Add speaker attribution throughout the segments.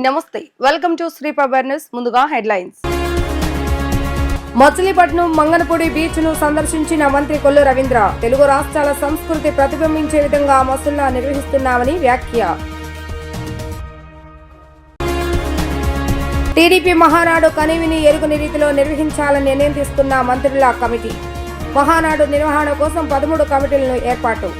Speaker 1: నమస్తే welcome to Shri ప్రబర్నస్. ముందుగా headlines. Machilipatnam Manginapudi beach ను సందర్శించిన మంత్రి కొల్లు రవీంద్ర తెలుగు రాష్ట్రాల సంస్కృతి ప్రతిబింబించే విధంగా మసుల్లా నిర్వహిస్తున్నామని వ్యాఖ్య. టీడీపీ మహానాడు కనివిని ఎరుగని రీతిలో నిర్వహించాలని నిర్ణయం తీసుకున్న మంత్రుల కమిటీ. మహానాడు నిర్వహణ కోసం 13 కమిటీలను ఏర్పాటు.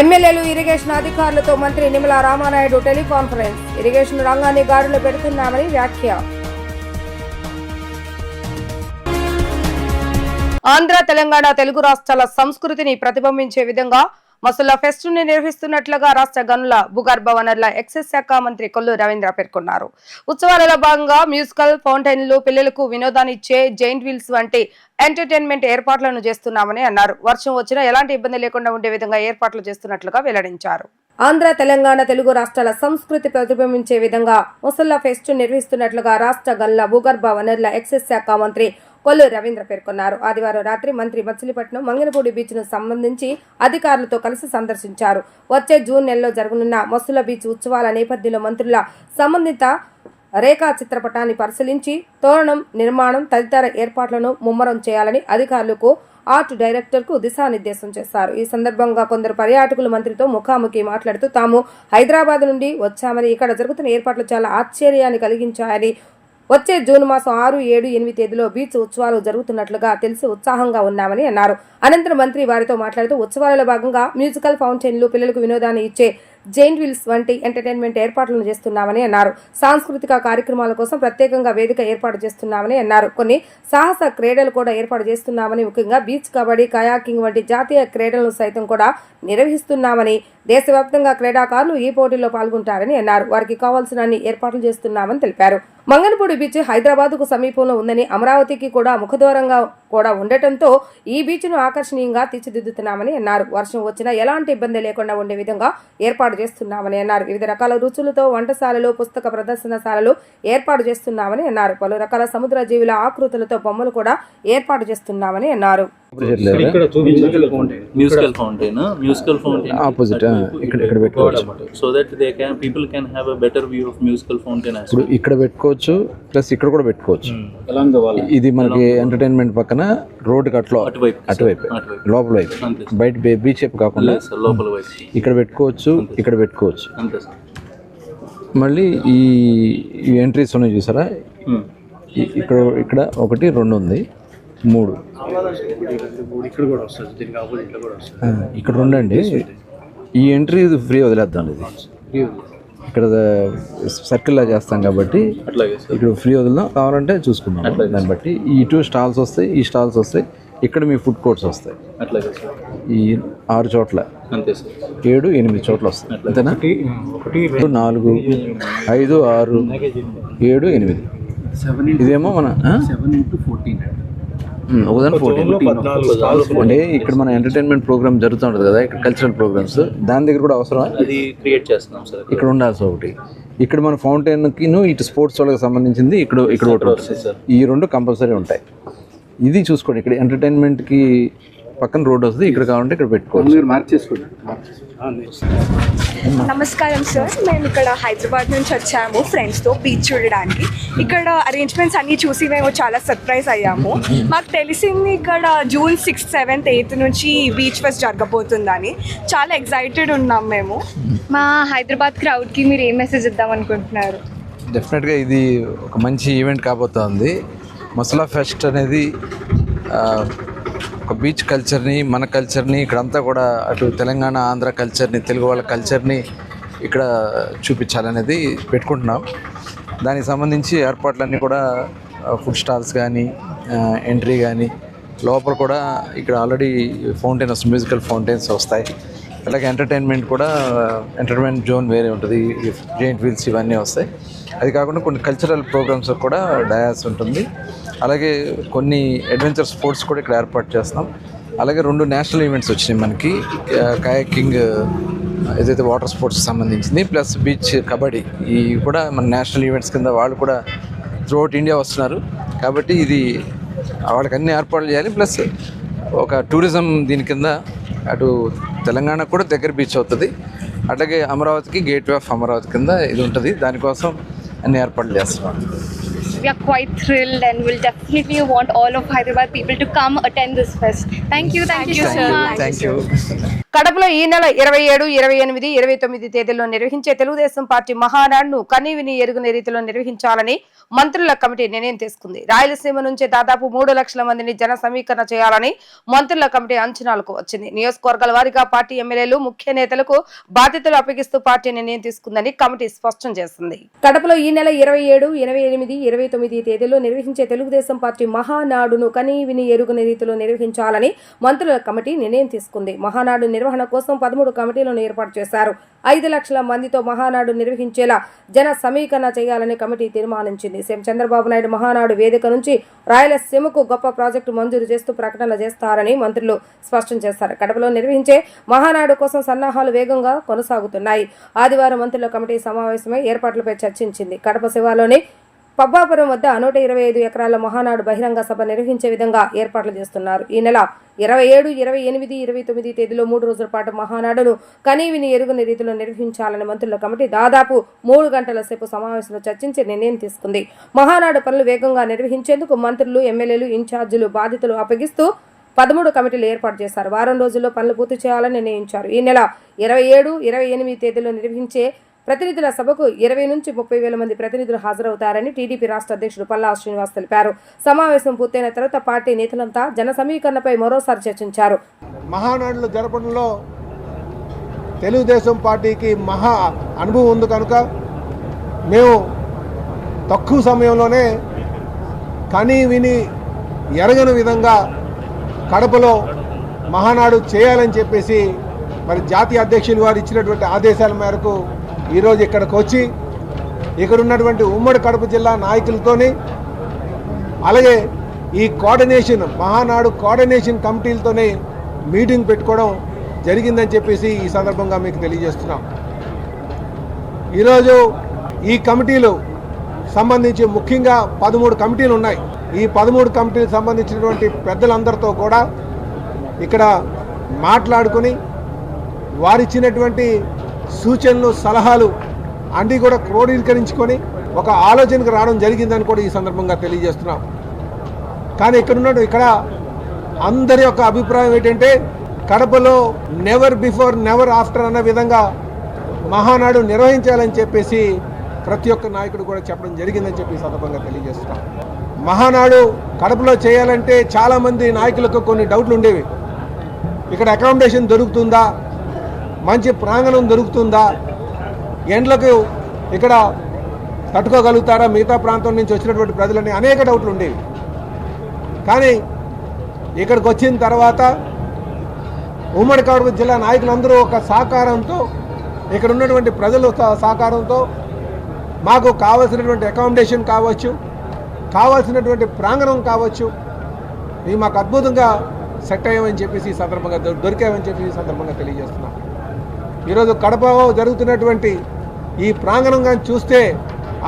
Speaker 1: ఎమ్మెల్యేలు ఇరిగేషన్ అధికారులతో మంత్రి నిమ్మల రామానాయుడు టెలికాన్ఫరెన్స్. ఇరిగేషన్ రంగాన్ని గాడిలో పెడుతున్నామని వ్యాఖ్య. ఆంధ్ర తెలంగాణ తెలుగు రాష్ట్రాల సంస్కృతిని ప్రతిబింబించే విధంగా మసుల్లా ఫెస్ట్ ని నిర్వహిస్తున్నట్లుగా రాష్ట్ర గనుల భూగర్భ వనరుల ఎక్సైజ్ శాఖ మంత్రి కొల్లు రవీంద్ర పేర్కొన్నారు. ఉత్సవాలలో భాగంగా మ్యూజికల్ ఫౌంటైన్లు, పిల్లలకు వినోదాన్ని ఇచ్చే జైంట్ వీల్స్ వంటి ఎంటర్టైన్మెంట్ ఏర్పాట్లను చేస్తున్నామని అన్నారు. వర్షం వచ్చినా ఎలాంటి ఇబ్బంది లేకుండా ఉండే విధంగా ఏర్పాట్లు చేస్తున్నట్లుగా వెల్లడించారు. ఆంధ్ర తెలంగాణ తెలుగు రాష్ట్రాల సంస్కృతి ప్రతిబింబించే విధంగా మసుల్లా ఫెస్ట్ నిర్వహిస్తున్నట్లుగా రాష్ట్ర గనుల భూగర్భ వనరుల ఎక్సైజ్ శాఖ మంత్రి కొల్లు రవీంద్ర పేర్కొన్నారు. ఆదివారం రాత్రి మంత్రి మచిలీపట్నం మంగనపూడి బీచ్ ను సంబంధించి అధికారులతో కలిసి సందర్శించారు. వచ్చే జూన్ నెలలో జరగనున్న మసుల్లా బీచ్ ఉత్సవాల నేపథ్యంలో మంత్రుల సంబంధిత రేఖా చిత్రపటాన్ని పరిశీలించి తోరణం నిర్మాణం తదితర ఏర్పాట్లను ముమ్మరం చేయాలని అధికారులకు ఆర్ట్ డైరెక్టర్ కు దిశానిర్దేశం చేశారు. ఈ సందర్భంగా కొందరు పర్యాటకులు మంత్రితో ముఖాముఖి మాట్లాడుతూ తాము హైదరాబాద్ నుండి వచ్చామని, ఇక్కడ జరుగుతున్న ఏర్పాట్లు చాలా ఆశ్చర్యాన్ని కలిగించాయని, వచ్చే జూన్ మాసం 6, 7, 8 తేదీలో బీచ్ ఉత్సవాలు జరుగుతున్నట్లుగా తెలిసి ఉత్సాహంగా ఉన్నామని అన్నారు. అనంతరం మంత్రి వారితో మాట్లాడుతూ ఉత్సవాలలో భాగంగా మ్యూజికల్ ఫౌంటైన్లు, పిల్లలకు వినోదాన్ని ఇచ్చే జైంట్ వీల్స్ వంటి ఎంటర్టైన్మెంట్ ఏర్పాట్లను చేస్తున్నామని అన్నారు. సాంస్కృతిక కార్యక్రమాల కోసం ప్రత్యేకంగా వేదిక ఏర్పాటు చేస్తున్నామని అన్నారు. కొన్ని సాహస క్రీడలు కూడా ఏర్పాటు చేస్తున్నామని, ముఖ్యంగా బీచ్ కబడ్డీ, కయాకింగ్ వంటి జాతీయ క్రీడలను సైతం కూడా నిర్వహిస్తున్నామని, దేశవ్యాప్తంగా క్రీడాకారులు ఈ పోటీల్లో పాల్గొంటారని అన్నారు. వారికి కావాల్సిన అన్ని ఏర్పాట్లు చేస్తున్నామని తెలిపారు. మంగనపూడి బీచ్ హైదరాబాద్ కు సమీపంలో ఉందని, అమరావతికి కూడా ముఖద్వారంగా కూడా ఉండటంతో ఈ బీచ్ ను ఆకర్షణీయంగా తీర్చిదిద్దుతున్నామని అన్నారు. వర్షం వచ్చినా ఎలాంటి ఇబ్బంది లేకుండా ఉండే విధంగా ఏర్పాటు చేస్తున్నామని అన్నారు. వివిధ రకాల రుచులతో వంటశాలలు, పుస్తక ప్రదర్శనశాలలు ఏర్పాటు చేస్తున్నామని అన్నారు. పలు రకాల సముద్ర జీవుల ఆకృతులతో బొమ్మలు కూడా ఏర్పాటు చేస్తున్నామని అన్నారు.
Speaker 2: మ్యూజికల్ ఫౌంటైన్ ఆపోజిట్ ఇక్కడ పెట్టుకోవచ్చు. So that people can have a better view of musical fountain. ఇప్పుడు ఇక్కడ పెట్టుకోవచ్చు, ప్లస్ ఇక్కడ కూడా పెట్టుకోవచ్చు. ఇది మనకి ఎంటర్టైన్మెంట్ పక్కన రోడ్ కట్లో అటువైపు లోపల వైపు, బయట బీచ్ వైపు కాకుండా లోపల వైపు ఇక్కడ పెట్టుకోవచ్చు, ఇక్కడ పెట్టుకోవచ్చు. మళ్ళీ ఈ ఎంట్రీస్ ఉన్నాయి చూసారా, ఇక్కడ 1, 2 ఉంది, 3 ఇక్కడ 2 అండి. ఈ ఎంట్రీ ఫ్రీ వదిలేద్దాం. ఇది ఇక్కడ సర్కిల్ లా చేస్తాం కాబట్టి ఇక్కడ ఫ్రీ వదిలేద్దాం. కావాలంటే చూసుకుందాం. దాన్ని బట్టి ఈ 2 స్టాల్స్ వస్తాయి, ఈ స్టాల్స్ వస్తాయి, ఇక్కడ మీ ఫుడ్ కోర్ట్స్ వస్తాయి. ఈ 6 చోట్ల 7, 8 చోట్ల వస్తాయి. అంతేనా? 1, 4, 5, 6, 7, 8. ఇదేమో మన 14 అంటే ఇక్కడ మన ఎంటర్టైన్మెంట్ ప్రోగ్రామ్ జరుగుతూ ఉంటుంది కదా, ఇక్కడ కల్చరల్ ప్రోగ్రామ్స్, దాని దగ్గర కూడా అవసరం.
Speaker 3: అది క్రియేట్ చేస్తున్నాం సార్.
Speaker 2: ఇక్కడ ఉండాల్సి ఒకటి. ఇక్కడ మన ఫౌంటైన్ కి ఇటు స్పోర్ట్స్ వాళ్ళకి సంబంధించింది ఇక్కడ ఒకటి ఉంటుంది. ఈ 2 కంపల్సరీ ఉంటాయి. ఇది చూసుకోండి. ఇక్కడ ఎంటర్టైన్మెంట్ కి పక్కన రోడ్ వస్తుంది, ఇక్కడ కావాలంటే ఇక్కడ పెట్టుకోవచ్చు.
Speaker 4: నమస్కారం సార్, మేము ఇక్కడ హైదరాబాద్ నుంచి వచ్చాము ఫ్రెండ్స్తో బీచ్ చూడడానికి. ఇక్కడ అరేంజ్మెంట్స్ అన్నీ చూసి మేము చాలా సర్ప్రైజ్ అయ్యాము. మాకు తెలిసింది ఇక్కడ జూన్ 6, 7, 8 నుంచి బీచ్ ఫెస్ట్ జరగబోతుందని. చాలా ఎక్సైటెడ్ ఉన్నాం మేము. మా హైదరాబాద్ క్రౌడ్కి మీరు ఏం మెసేజ్ ఇద్దాం అనుకుంటున్నారు?
Speaker 2: డెఫినెట్గా ఇది ఒక మంచి ఈవెంట్ కాబోతోంది. మసుల్లా ఫెస్ట్ అనేది ఒక బీచ్ కల్చర్ని, మన కల్చర్ని ఇక్కడంతా కూడా అటు తెలంగాణ, ఆంధ్ర కల్చర్ని, తెలుగు వాళ్ళ కల్చర్ని ఇక్కడ చూపించాలనేది పెట్టుకుంటున్నాం. దానికి సంబంధించి ఏర్పాట్లన్నీ కూడా ఫుడ్ స్టాల్స్ కానీ, ఎంట్రీ కానీ, లోపల కూడా ఇక్కడ ఆల్రెడీ ఫౌంటైన్స్, మ్యూజికల్ ఫౌంటైన్స్ వస్తాయి. అలాగే ఎంటర్టైన్మెంట్ కూడా, ఎంటర్టైన్మెంట్ జోన్ వేరే ఉంటుంది, జైంట్ వీల్స్ ఇవన్నీ వస్తాయి. అది కాకుండా కొన్ని కల్చరల్ ప్రోగ్రామ్స్ కూడా డయాస్ ఉంటుంది. అలాగే కొన్ని అడ్వెంచర్ స్పోర్ట్స్ కూడా ఇక్కడ ఏర్పాటు చేస్తాం. అలాగే 2 నేషనల్ ఈవెంట్స్ వచ్చినాయి మనకి, కయాకింగ్ ఏదైతే వాటర్ స్పోర్ట్స్ సంబంధించింది, ప్లస్ బీచ్ కబడ్డీ. ఈ కూడా మన నేషనల్ ఈవెంట్స్ కింద వాళ్ళు కూడా త్రూఅవుట్ ఇండియా వస్తున్నారు. కాబట్టి ఇది వాళ్ళకి అన్ని ఏర్పాట్లు చేయాలి. ప్లస్ ఒక టూరిజం దీని కింద అటు తెలంగాణకు కూడా దగ్గర బీచ్ అవుతుంది, అట్లాగే అమరావతికి గేట్వే ఆఫ్ అమరావతి కింద ఇది ఉంటుంది. దానికోసం అన్ని ఏర్పాట్లు చేస్తున్నాం.
Speaker 3: We are quite thrilled and will definitely want all of Hyderabad people to come attend this fest. Thank you so much.
Speaker 2: Thank you.
Speaker 1: కడపలో ఈ నెల 27, 28, 29 తేదీల్లో నిర్వహించే తెలుగుదేశం పార్టీ మహానాడును కనీవిని ఎరుగని రీతిలో నిర్వహించాలని మంత్రుల కమిటీ నిర్ణయం తీసుకుంది. రాయలసీమ నుంచి దాదాపు 3 లక్షల మందిని జన సమీకరణ చేయాలని మంత్రుల కమిటీ అంచనాలకు వచ్చింది. నియోజకవర్గాల వారీగా పార్టీ ఎమ్మెల్యేలు, ముఖ్య నేతలకు బాధ్యతలు అప్పగిస్తూ పార్టీ నిర్ణయం తీసుకుందని కమిటీ స్పష్టం చేసింది. కడపలో ఈ నెల 27, 28, 29 తేదీల్లో నిర్వహించే తెలుగుదేశం పార్టీ మహానాడును కనీవిని ఎరుగని రీతిలో నిర్వహించాలని మంత్రుల కమిటీ నిర్ణయం తీసుకుంది. మహానాడు నిర్వహణ కోసం 13 కమిటీలను ఏర్పాటు చేశారు. 5 లక్షల మందితో మహానాడు నిర్వహించేలా జన సమీకరణ చేయాలని కమిటీ తీర్మానించింది. సీఎం చంద్రబాబు నాయుడు మహానాడు వేదిక నుంచి రాయలసీమకు గొప్ప ప్రాజెక్టు మంజూరు చేస్తూ ప్రకటనలు చేస్తారని మంత్రులు స్పష్టం చేశారు. కడపలో నిర్వహించే మహానాడు కోసం సన్నాహాలు వేగంగా కొనసాగుతున్నాయి. ఆదివారం మంత్రుల కమిటీ సమావేశమై ఏర్పాట్లపై చర్చించింది. కడప శివార్లోని పబ్బాపురం వద్ద 125 ఎకరాల మహానాడు బహిరంగ సభ నిర్వహించే విధంగా ఏర్పాట్లు చేస్తున్నారు. ఈ నెల 27, 28, 29 తేదీలో 3 రోజుల పాటు మహానాడును కనీవిని ఎరుగని రీతిలో నిర్వహించాలని మంత్రుల కమిటీ దాదాపు 3 గంటల సేపు సమావేశంలో చర్చించి నిర్ణయం తీసుకుంది. మహానాడు పనులు వేగంగా నిర్వహించేందుకు మంత్రులు, ఎమ్మెల్యేలు, ఇన్ఛార్జీలు బాధ్యతలు అప్పగిస్తూ 13 కమిటీలు ఏర్పాటు చేశారు. వారం రోజుల్లో పనులు పూర్తి చేయాలని నిర్ణయించారు. ఈ నెల 27, 28 తేదీలో నిర్వహించే ప్రతినిధుల సభకు 20 నుంచి 30 వేల మంది ప్రతినిధులు హాజరవుతారని టీడీపీ రాష్ట్ర అధ్యక్షుడు పల్లా శ్రీనివాస్ తెలిపారు. సమావేశం పూర్తయిన తర్వాత పార్టీ నేతలంతా జన సమీకరణపై మరోసారి చర్చించారు.
Speaker 5: మహానాడులు జరపడంలో తెలుగుదేశం పార్టీకి మహా అనుభవం ఉంది కనుక మేము తక్కువ సమయంలోనే కనీ విని ఎరగని విధంగా కడపలో మహానాడు చేయాలని చెప్పేసి మరి జాతీయ అధ్యక్షులు వారు ఇచ్చినటువంటి ఆదేశాల మేరకు ఈరోజు ఇక్కడికి వచ్చి ఇక్కడ ఉన్నటువంటి ఉమ్మడి కడప జిల్లా నాయకులతోని అలాగే ఈ కోఆర్డినేషన్ మహానాడు కోఆర్డినేషన్ కమిటీలతోనే మీటింగ్ పెట్టుకోవడం జరిగిందని చెప్పేసి ఈ సందర్భంగా మీకు తెలియజేస్తున్నాం. ఈరోజు ఈ కమిటీలు సంబంధించి ముఖ్యంగా 13 కమిటీలు ఉన్నాయి. ఈ 13 కమిటీలకు సంబంధించినటువంటి పెద్దలందరితో కూడా ఇక్కడ మాట్లాడుకొని వారిచ్చినటువంటి సూచనలు, సలహాలు అన్నీ కూడా క్రోడీకరించుకొని ఒక ఆలోచనకు రావడం జరిగిందని కూడా ఈ సందర్భంగా తెలియజేస్తున్నాం. కానీ ఇక్కడ అందరి యొక్క అభిప్రాయం ఏంటంటే కడపలో నెవర్ బిఫోర్ నెవర్ ఆఫ్టర్ అన్న విధంగా మహానాడు నిర్వహించాలని చెప్పేసి ప్రతి ఒక్క నాయకుడు కూడా చెప్పడం జరిగిందని చెప్పి ఈ సందర్భంగా తెలియజేస్తున్నాం. మహానాడు కడపలో చేయాలంటే చాలామంది నాయకులకు కొన్ని డౌట్లు ఉండేవి. ఇక్కడ అకామిడేషన్ దొరుకుతుందా, మంచి ప్రాంగణం దొరుకుతుందా, ఎండ్లకు ఇక్కడ తట్టుకోగలుగుతారా మిగతా ప్రాంతం నుంచి వచ్చినటువంటి ప్రజలని అనేక డౌట్లు ఉండేవి. కానీ ఇక్కడికి వచ్చిన తర్వాత ఉమ్మడి కడప జిల్లా నాయకులందరూ ఒక సహకారంతో ఇక్కడ ఉన్నటువంటి ప్రజల సహకారంతో మాకు కావాల్సినటువంటి అకామిడేషన్ కావచ్చు, కావాల్సినటువంటి ప్రాంగణం కావచ్చు, ఇవి మాకు అద్భుతంగా సెట్ అయ్యామని చెప్పేసి ఈ సందర్భంగా దొరికామని చెప్పి ఈ సందర్భంగా తెలియజేస్తున్నాం. ఈరోజు కడపలో జరుగుతున్నటువంటి ఈ ప్రాంగణం కానీ చూస్తే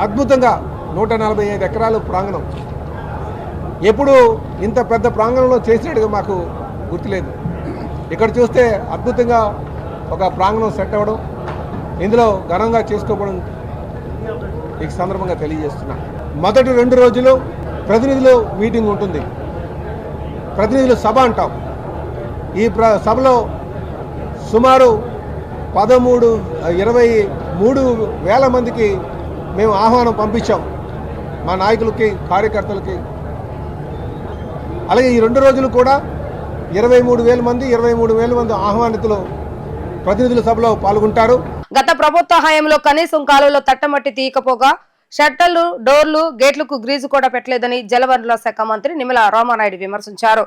Speaker 5: అద్భుతంగా 145 ఎకరాలు ప్రాంగణం. ఎప్పుడు ఇంత పెద్ద ప్రాంగణంలో చేసినట్టుగా మాకు గుర్తులేదు. ఇక్కడ చూస్తే అద్భుతంగా ఒక ప్రాంగణం సెట్ అవ్వడం, ఇందులో ఘనంగా చేసుకోవడం ఈ సందర్భంగా తెలియజేస్తున్నా. మొదటి 2 రోజులు ప్రతినిధులు మీటింగ్ ఉంటుంది, ప్రతినిధుల సభ అంటాం. ఈ సభలో సుమారు 23 వేల మందికి మేము ఆహ్వానం పంపించాం, మా నాయకులకి, కార్యకర్తలకి. అలాగే ఈ 2 రోజులు కూడా 23,000 మంది ఆహ్వానితులు ప్రతినిధుల సభలో పాల్గొంటారు.
Speaker 1: గత ప్రభుత్వ హయాంలో కనీసం కాలువలో తట్టమట్టి తీయకపోగా షట్టర్లు, డోర్లు, గేట్లకు గ్రీజు కూడా పెట్టలేదని జలవనరుల శాఖ మంత్రి నిమ్మల రామానాయుడు విమర్శించారు.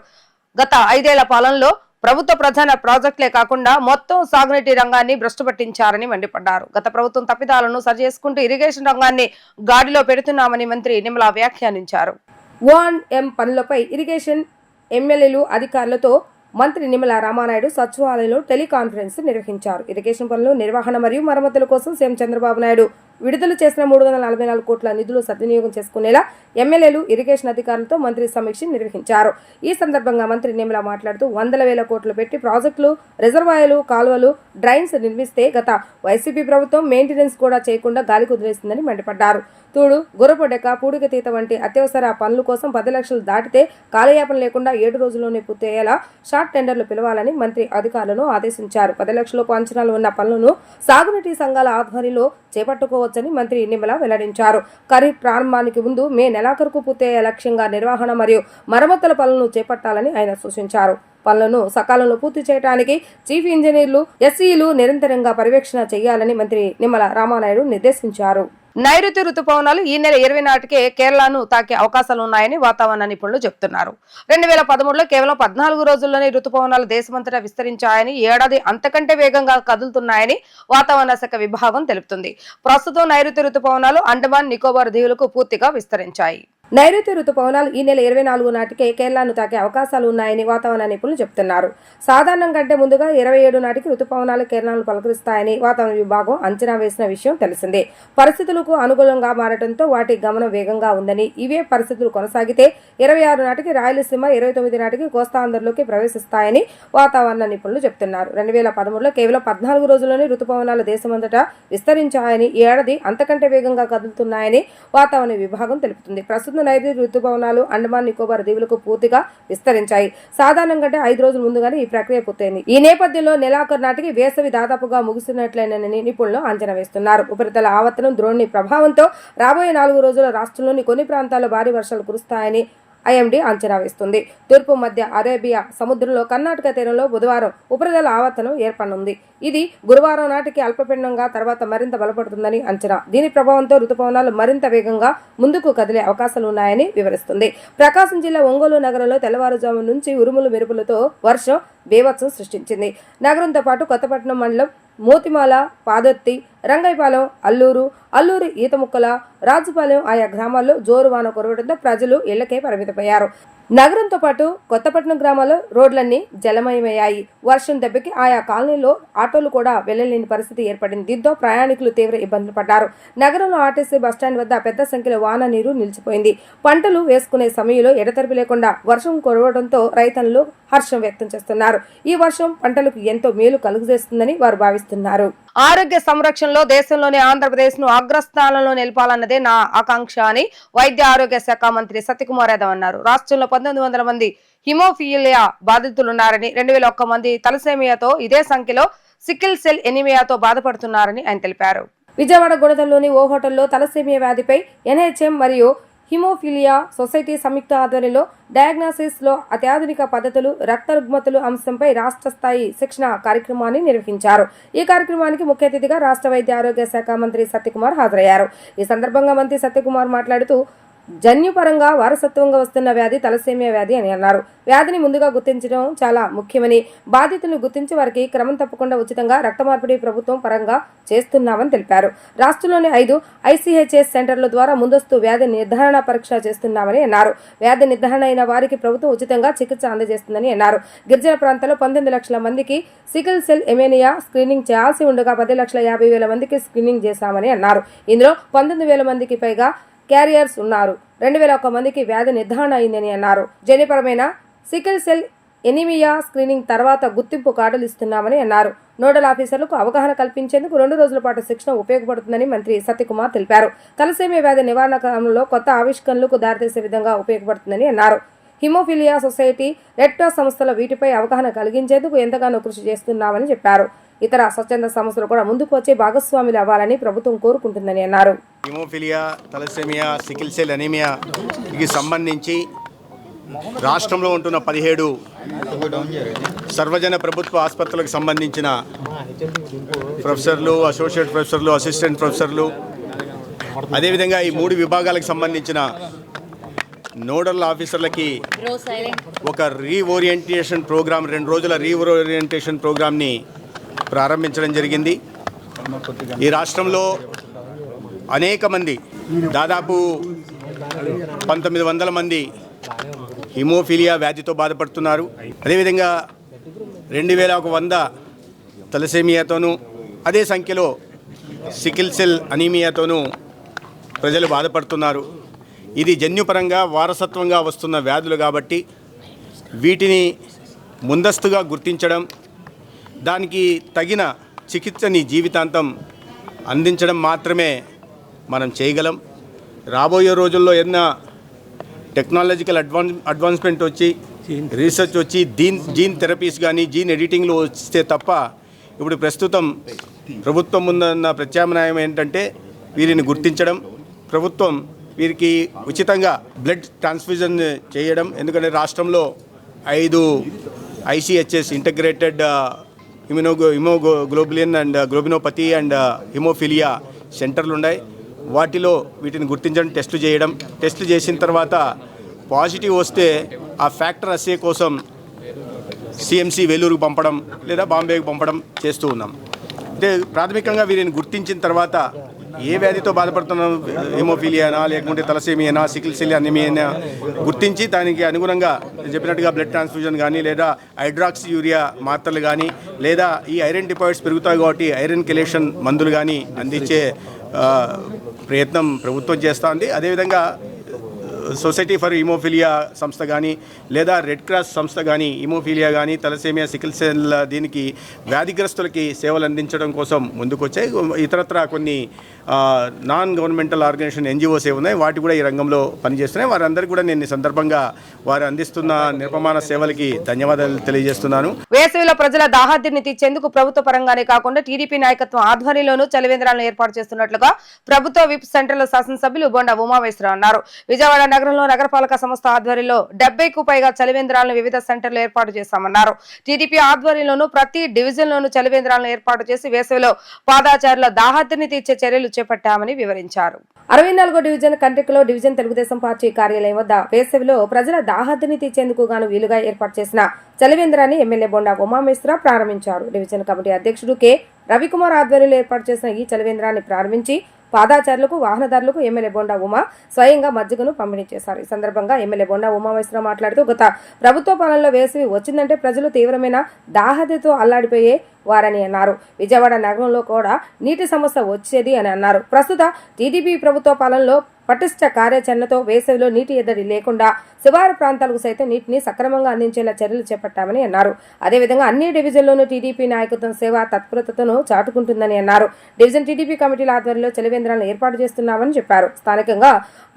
Speaker 1: గత 5 ఏళ్ల పాలనలో ప్రభుత్వ ప్రధాన ప్రాజెక్టులే కాకుండా మొత్తం సాగునీటి రంగాన్ని భ్రష్టు పట్టించారని మండిపడ్డారు. గత ప్రభుత్వం తప్పిదాలను సరిచేసుకుంటూ ఇరిగేషన్ రంగాన్ని గాడిలో పెడుతున్నామని మంత్రి నిమ్మల వ్యాఖ్యానించారు. 1M పనులపై ఇరిగేషన్ ఎమ్మెల్యేలు, అధికారులతో మంత్రి నిమ్మల రామానాయుడు సచివాలయంలో టెలికాన్ఫరెన్స్ నిర్వహించారు. ఇరిగేషన్ పనులు నిర్వహణ మరియు మరమ్మతుల కోసం సీఎం చంద్రబాబు నాయుడు విడుదల చేసిన 344 కోట్ల నిధులు సద్వినియోగం చేసుకునేలా ఎమ్మెల్యేలు, ఇరిగేషన్ అధికారులతో మంత్రి సమీక్ష నిర్వహించారు. ఈ సందర్భంగా మంత్రి నిమ్మల మాట్లాడుతూ 100,000 కోట్లు పెట్టి ప్రాజెక్టులు, రిజర్వాయర్లు, కాలువలు, డ్రైన్స్ నిర్మిస్తే గత వైసీపీ ప్రభుత్వం మెయింటెనెన్స్ కూడా చేయకుండా గాలికి వదిలేసిందని మండిపడ్డారు. తూడు, గుర్రపొడెక, పూడికతీత వంటి అత్యవసర పనుల కోసం 10 లక్షలు దాటితే కాలయాపన లేకుండా 7 రోజుల్లోనే పూర్తయ్యేలా షార్ట్ టెండర్లు పిలవాలని మంత్రి అధికారులను ఆదేశించారు. 10 లక్షలకు అంచనాలు ఉన్న పనులను సాగునీటి సంఘాల ఆధ్వర్యంలో చేపట్టుకోవచ్చని మంత్రి నిమ్మల వెల్లడించారు. ఖరీఫ్ ప్రారంభానికి ముందు మే నెలాఖరుకు పూర్తయ్యే లక్ష్యంగా నిర్వహణ మరియు మరమ్మతుల పనులను చేపట్టాలని ఆయన సూచించారు. పనులను సకాలంలో పూర్తి చేయడానికి చీఫ్ ఇంజనీర్లు, ఎస్ఈలు నిరంతరంగా పర్యవేక్షణ చేయాలని మంత్రి నిమ్మల రామానాయుడు నిర్దేశించారు. నైరుతి రుతుపవనాలు ఈ నెల 20 నాటికే కేరళను తాకే అవకాశాలు ఉన్నాయని వాతావరణ నిపుణులు చెబుతున్నారు. 2013లో కేవలం 14 రోజుల్లోనే రుతుపవనాలు దేశమంతటా విస్తరించాయని, ఏడాది అంతకంటే వేగంగా కదులుతున్నాయని వాతావరణ శాఖ విభాగం తెలుపుతుంది. ప్రస్తుతం నైరుతి రుతుపవనాలు అండమాన్, నికోబార్ దీవులకు పూర్తిగా విస్తరించాయి. నైరుతి రుతుపవనాలు ఈ నెల 24 నాటికే కేరళను తాకే అవకాశాలు ఉన్నాయని వాతావరణ నిపుణులు చెబుతున్నారు. సాధారణం కంటే ముందుగా 27 నాటికి రుతుపవనాలు కేరళను పలకరిస్తాయని వాతావరణ విభాగం అంచనా వేసిన విషయం తెలిసిందే. పరిస్థితులకు అనుకూలంగా మారడంతో వాటి గమనం వేగంగా ఉందని, ఇవే పరిస్థితులు కొనసాగితే 26 నాటికి రాయలసీమ, 29 నాటికి కోస్తాంధ్రలోకి ప్రవేశిస్తాయని వాతావరణ నిపుణులు చెబుతున్నారు. 2013లో కేవలం 14 రోజుల్లోనే రుతుపవనాలు దేశమంతటా విస్తరించాయని, ఈ ఏడాది అంతకంటే వేగంగా కదులుతున్నాయని వాతావరణ విభాగం తెలుపుతుంది. ప్రస్తుతం నైరుతి రుతుపవనాలు అండమాన్, నికోబార్ దీవులకు పూర్తిగా విస్తరించాయి. సాధారణం కంటే 5 రోజుల ముందుగానే ఈ ప్రక్రియ పూర్తయింది. ఈ నేపథ్యంలో నెలాఖరు నాటికి వేసవి దాదాపుగా ముగిసినట్లేనని నిపుణులు అంచనా వేస్తున్నారు. ఉపరితల ఆవర్తనం ద్రోణి ప్రభావంతో రాబోయే 4 రోజుల రాష్ట్రంలోని కొన్ని ప్రాంతాల్లో భారీ వర్షాలు కురుస్తాయని ఐఎండీ అంచనా వేస్తుంది. తూర్పు మధ్య అరేబియా సముద్రంలో కర్ణాటక తీరంలో బుధవారం ఉపరితల ఆవర్తనం ఏర్పడనుంది. ఇది గురువారం నాటికి అల్పపీడనంగా తర్వాత మరింత బలపడుతుందని అంచనా. దీని ప్రభావంతో రుతుపవనాలు మరింత వేగంగా ముందుకు కదిలే అవకాశాలు ఉన్నాయని వివరిస్తుంది. ప్రకాశం జిల్లా ఒంగోలు నగరంలో తెల్లవారుజాము నుంచి ఉరుములు మెరుపులతో వర్షం బీభత్సం సృష్టించింది. నగరంతో పాటు కొత్తపట్నం మండలం మోతిమాల, పాదొత్తి, రంగైపాలెం, అల్లూరు, ఈతముక్కల, రాజుపాలెం ఆయా గ్రామాల్లో జోరు వాన కురవడంతో ప్రజలు ఇళ్లకే పరిమితమయ్యారు. నగరంతో పాటు కొత్తపట్నం గ్రామాల్లో రోడ్లన్నీ జలమయమయ్యాయి. వర్షం దెబ్బకి ఆయా కాలనీలో ఆటోలు కూడా వెళ్లలేని పరిస్థితి ఏర్పడింది. దీంతో ప్రయాణికులు తీవ్ర ఇబ్బందులు పడ్డారు. నగరంలో ఆర్టీసీ బస్టాండ్ వద్ద పెద్ద సంఖ్యలో వాన నీరు నిలిచిపోయింది. పంటలు వేసుకునే సమయంలో ఎడతెరిపి లేకుండా వర్షం కురవడంతో రైతన్నులు హర్షం వ్యక్తం చేస్తున్నారు. ఈ వర్షం పంటలకు ఎంతో మేలు కలుగజేస్తుందని వారు భావిస్తున్నారు. ఆరోగ్య సంరక్షణలో దేశంలోని ఆంధ్రప్రదేశ్ ను అగ్రస్థానంలో నిలపాలన్నదే నా ఆకాంక్ష అని వైద్య ఆరోగ్య శాఖ మంత్రి సత్యకుమార్ యాదవ్ అన్నారు. రాష్ట్రంలో 1900 మంది హిమోఫిలియా బాధితులున్నారని, 2001 మంది తలసేమియాతో, ఇదే సంఖ్యలో సికిల్ సెల్ ఎనీమియాతో బాధపడుతున్నారని ఆయన తెలిపారు. విజయవాడ గుణదల్లోని ఓ హోటల్లో తలసేమియా వ్యాధిపై NHM మరియు హిమోఫిలియా సొసైటీ సంయుక్త ఆధ్వర్యంలో డయాగ్నోసిస్ లో అత్యాధునిక పద్ధతులు, రక్త రుగ్మతలు అంశంపై రాష్ట్ర స్థాయి శిక్షణ కార్యక్రమాన్ని నిర్వహించారు. ఈ కార్యక్రమానికి ముఖ్య అతిథిగా రాష్ట్ర వైద్య ఆరోగ్య శాఖ మంత్రి సత్యకుమార్ హాజరయ్యారు. ఈ సందర్భంగా మంత్రి సత్యకుమార్ మాట్లాడుతూ జన్యుపరంగా వారసత్వంగా వస్తున్న వ్యాధి తలసేమియా వ్యాధి అని అన్నారు. వ్యాధిని ముందుగా గుర్తించడం చాలా ముఖ్యమని, బాధితులను గుర్తించి వారికి క్రమం తప్పకుండా ఉచితంగా రక్త మార్పిడి ప్రభుత్వం పరంగా చేస్తున్నామని తెలిపారు. రాష్ట్రంలోని 5 ICHS సెంటర్ల ద్వారా ముందస్తు వ్యాధి నిర్ధారణ పరీక్ష చేస్తున్నామని అన్నారు. వ్యాధి నిర్ధారణ అయిన వారికి ప్రభుత్వం ఉచితంగా చికిత్స అందజేస్తుందని అన్నారు. గిరిజన ప్రాంతాల్లో 19 లక్షల మందికి సికిల్ సెల్ ఎమేనియా స్క్రీనింగ్ చేయాల్సి ఉండగా 10,50,000 మందికి స్క్రీనింగ్ చేశామని అన్నారు. ఇందులో 19,000 మందికి పైగా క్యారియర్స్ ఉన్నారు. 2001 మందికి వ్యాధి నిర్ధారణ అయిందని అన్నారు. జన్యుపరమైన సికిల్ సెల్ ఎనీమియా స్క్రీనింగ్ తర్వాత గుర్తింపు కార్డులు ఇస్తున్నామని అన్నారు. నోడల్ ఆఫీసర్లకు అవగాహన కల్పించేందుకు 2 రోజుల పాటు శిక్షణ ఉపయోగపడుతుందని మంత్రి సత్యకుమార్ తెలిపారు. తలసేమియా వ్యాధి నివారణ క్రమంలో కొత్త ఆవిష్కరణలకు దారితీసే విధంగా ఉపయోగపడుతుందని అన్నారు. హిమోఫిలియా సొసైటీ, రెడ్ క్రాస్ సంస్థల వీటిపై అవగాహన కలిగించేందుకు ఎంతగానో కృషి చేస్తున్నామని చెప్పారు. ఇతర స్వచ్ఛంద సంస్థలు కూడా ముందుకు వచ్చి భాగస్వాములు అవ్వాలని ప్రభుత్వం కోరుకుంటుందని అన్నారు.
Speaker 6: హిమోఫిలియా, తలసేమియా, సికిల్ సెల్ అనీమియాకి సంబంధించి రాష్ట్రంలో ఉంటున్న 17 సర్వజన ప్రభుత్వ ఆసుపత్రులకు సంబంధించిన ప్రొఫెసర్లు, అసోసియేట్ ప్రొఫెసర్లు, అసిస్టెంట్ ప్రొఫెసర్లు, అదేవిధంగా ఈ 3 విభాగాలకు సంబంధించిన నోడల్ ఆఫీసర్లకి ఒక రీఓరియంటేషన్ ప్రోగ్రామ్, 2 రోజుల రీఓరియంటేషన్ ప్రోగ్రామ్ని ప్రారంభించడం జరిగింది. ఈ రాష్ట్రంలో అనేక మంది, దాదాపు 1900 మంది హిమోఫిలియా వ్యాధితో బాధపడుతున్నారు. అదేవిధంగా 2100 తలసేమియాతోనూ, అదే సంఖ్యలో సికిల్ సెల్ అనీమియాతోనూ ప్రజలు బాధపడుతున్నారు. ఇది జన్యుపరంగా వారసత్వంగా వస్తున్న వ్యాధులు కాబట్టి వీటిని ముందస్తుగా గుర్తించడం, దానికి తగిన చికిత్సని జీవితాంతం అందించడం మాత్రమే మనం చేయగలం. రాబోయే రోజుల్లో ఏదైనా టెక్నాలజికల్ అడ్వాన్స్మెంట్ వచ్చి రీసెర్చ్ వచ్చి జీన్ థెరపీస్ కానీ జీన్ ఎడిటింగ్లో వస్తే తప్ప ఇప్పుడు ప్రస్తుతం ప్రభుత్వం ముందున్న ప్రత్యామ్నాయం ఏంటంటే వీరిని గుర్తించడం, ప్రభుత్వం వీరికి ఉచితంగా బ్లడ్ ట్రాన్స్ఫ్యూజన్ చేయడం. ఎందుకంటే రాష్ట్రంలో 5 ICHS integrated haemoglobulin and globinopathy and haemophilia సెంటర్లు ఉన్నాయి. వాటిలో వీటిని గుర్తించడం, టెస్టులు చేసిన తర్వాత పాజిటివ్ వస్తే ఆ ఫ్యాక్టర్ అస్సే కోసం CMC వేలూరుకు పంపడం లేదా బాంబేకి పంపడం చేస్తూ ఉన్నాం. అంటే ప్రాథమికంగా వీరిని గుర్తించిన తర్వాత ఏ వ్యాధితో బాధపడుతున్న హిమోఫిలియానా లేకుంటే తలసేమియానా సికిల్ సెల్ అనీమియానా గుర్తించి దానికి అనుగుణంగా చెప్పినట్టుగా బ్లడ్ ట్రాన్స్ఫ్యూజన్ కానీ లేదా హైడ్రాక్సీ యూరియా మాత్రలు కానీ లేదా ఈ ఐరన్ డిపాజిట్స్ పెరుగుతాయి కాబట్టి ఐరన్ కెలేషన్ మందులు కానీ అందించే ప్రయత్నం ప్రభుత్వం చేస్తోంది. అదేవిధంగా సొసైటీ ఫర్ హిమోఫిలియా సంస్థ కానీ లేదా రెడ్ క్రాస్ సంస్థ కానీ హిమోఫిలియా కానీ తలసేమియా సికిల్ సెల్ దీనికి వ్యాధిగ్రస్తులకి సేవలు అందించడం కోసం ముందుకొచ్చాయి. ఇతరత్ర కొన్ని నాన్ గవర్నమెంటల్ ఆర్గనైజేషన్ NGOs ఉన్నాయి, వాటి కూడా ఈ రంగంలో పనిచేస్తున్నాయి. వారందరికీ కూడా నేను ఈ సందర్భంగా వారు అందిస్తున్న నిరపమాన సేవలకి ధన్యవాదాలు తెలియజేస్తున్నాను.
Speaker 1: వేసవిలో ప్రజల దాహార్తిని తీర్చేందుకు ప్రభుత్వ పరంగానే కాకుండా టీడీపీ నాయకత్వం ఆధ్వర్యంలోనూ చలివేంద్రాలను ఏర్పాటు చేస్తున్నట్లుగా ప్రభుత్వ విప్ సెంట్రల్ శాసనసభ్యులు బొండా ఉమామేశ్వరరావు అన్నారు. విజయవాడ నగరంలో నగరపాలక సంస్థ ఆధ్వర్యంలో 70కు పైగా చలివేంద్రాలను వివిధ సెంటర్లు ఏర్పాటు చేశామన్నారు. టీడీపీ ఆధ్వర్యంలోనూ ప్రతి డివిజన్లోనూ చలివేంద్రాలను ఏర్పాటు చేసి వేసవిలో పాదాచారుల దాహార్తిని తీర్చే చర్యలు చేపట్టామని వివరించారు. 64వ డివిజన్ కంట్రికలో డివిజన్ తెలుగుదేశం పార్టీ కార్యాలయం వద్ద వేసవిలో ప్రజల దాహార్తిని తీర్చేందుకు గాను వీలుగా ఏర్పాటు చేసిన చలివేంద్రాన్ని ఎమ్మెల్యే బొండా ఉమామేశ్వరరావు ప్రారంభించారు. డివిజన్ కమిటీ అధ్యక్షుడు కె రవికుమార్ ఆధ్వర్యంలో ఏర్పాటు చేసిన ఈ చలివేంద్రాన్ని ప్రారంభించి పాదాచారులకు వాహనదారులకు ఎమ్మెల్యే బొండా ఉమా స్వయంగా మజ్జిగను పంపిణీ చేశారు. ఈ సందర్భంగా ఎమ్మెల్యే బొండా ఉమామేశ్వరరావు మాట్లాడుతూ గత ప్రభుత్వ పాలనలో వేసవి వచ్చిందంటే ప్రజలు తీవ్రమైన దాహతతో అల్లాడిపోయే వారని అన్నారు. విజయవాడ నగరంలో కూడా నీటి సమస్య వచ్చేది అని అన్నారు. ప్రస్తుత టీడీపీ ప్రభుత్వ పాలనలో పటిష్ట కార్యాచరణతో వేసవిలో నీటి ఎద్దడి లేకుండా శివారు ప్రాంతాలకు సైతం నీటిని సక్రమంగా అందించేలా చర్యలు చేపట్టామని అన్నారు. అదేవిధంగా అన్ని డివిజన్లోనూ టీడీపీ నాయకత్వం సేవా తత్పరతను చాటుకుంటుందని అన్నారు. డివిజన్ టీడీపీ కమిటీల ఆధ్వర్యంలో చలివేంద్రాలను ఏర్పాటు చేస్తున్నామని చెప్పారు. స్థానికంగా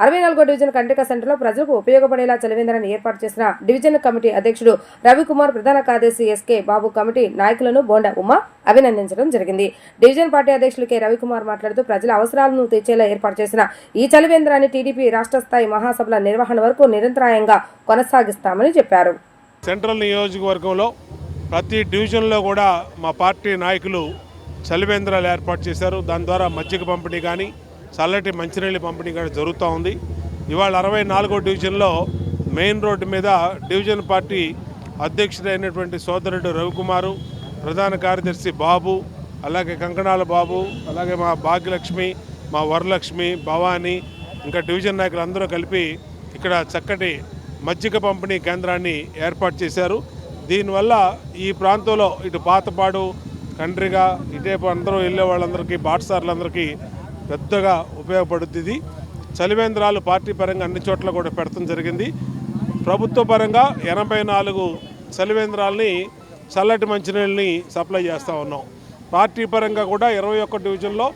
Speaker 1: 64వ డివిజన్ కంటిక సెంటర్లో ప్రజలకు ఉపయోగపడేలా చలివేంద్రాన్ని ఏర్పాటు చేసిన డివిజన్ కమిటీ అధ్యక్షుడు రవికుమార్, ప్రధాన కార్యదర్శి SK బాబు, కమిటీ నాయకులను బొండా ఉమా అభినందించడం జరిగింది. డివిజన్ పార్టీ అధ్యక్షులు కె రవికుమార్ మాట్లాడుతూ ప్రజల అవసరాలను తీర్చేలా ఏర్పాటు చేసిన ఈ చలివేంద్రాన్ని టీడీపీ రాష్ట్ర స్థాయి మహాసభల నిర్వహణ వరకు నిరంతరాయంగా కొనసాగిస్తామని చెప్పారు.
Speaker 7: సెంట్రల్ నియోజకవర్గంలో ప్రతి డివిజన్లో కూడా మా పార్టీ నాయకులు చలివేంద్రాలు ఏర్పాటు చేశారు. దాని ద్వారా మజ్జిగ పంపిణీ కానీ చల్లటి మంచినీళ్ళ పంపిణీ కానీ జరుగుతూ ఉంది. ఇవాళ 64వ డివిజన్లో మెయిన్ రోడ్డు మీద డివిజన్ పార్టీ అధ్యక్షుడైనటువంటి సోదరుడు రవికుమారు, ప్రధాన కార్యదర్శి బాబు, అలాగే కంకణాల బాబు, అలాగే మా భాగ్యలక్ష్మి, మా వరలక్ష్మి, భవానీ, ఇంకా డివిజన్ నాయకులు అందరూ కలిపి ఇక్కడ చక్కటి మజ్జిగ పంపిణీ కేంద్రాన్ని ఏర్పాటు చేశారు. దీనివల్ల ఈ ప్రాంతంలో ఇటు పాతపాడు, కండ్రిగా, ఇటేపు అందరూ వెళ్ళే వాళ్ళందరికీ, బాటసార్లందరికీ పెద్దగా ఉపయోగపడుతుంది. చలివేంద్రాలు పార్టీ పరంగా అన్ని చోట్ల కూడా పెడతాం జరిగింది. ప్రభుత్వ పరంగా 84 చలివేంద్రాలని చల్లటి మంచినీళ్ళని సప్లై చేస్తూ ఉన్నాం. పార్టీ పరంగా కూడా 21 డివిజన్లో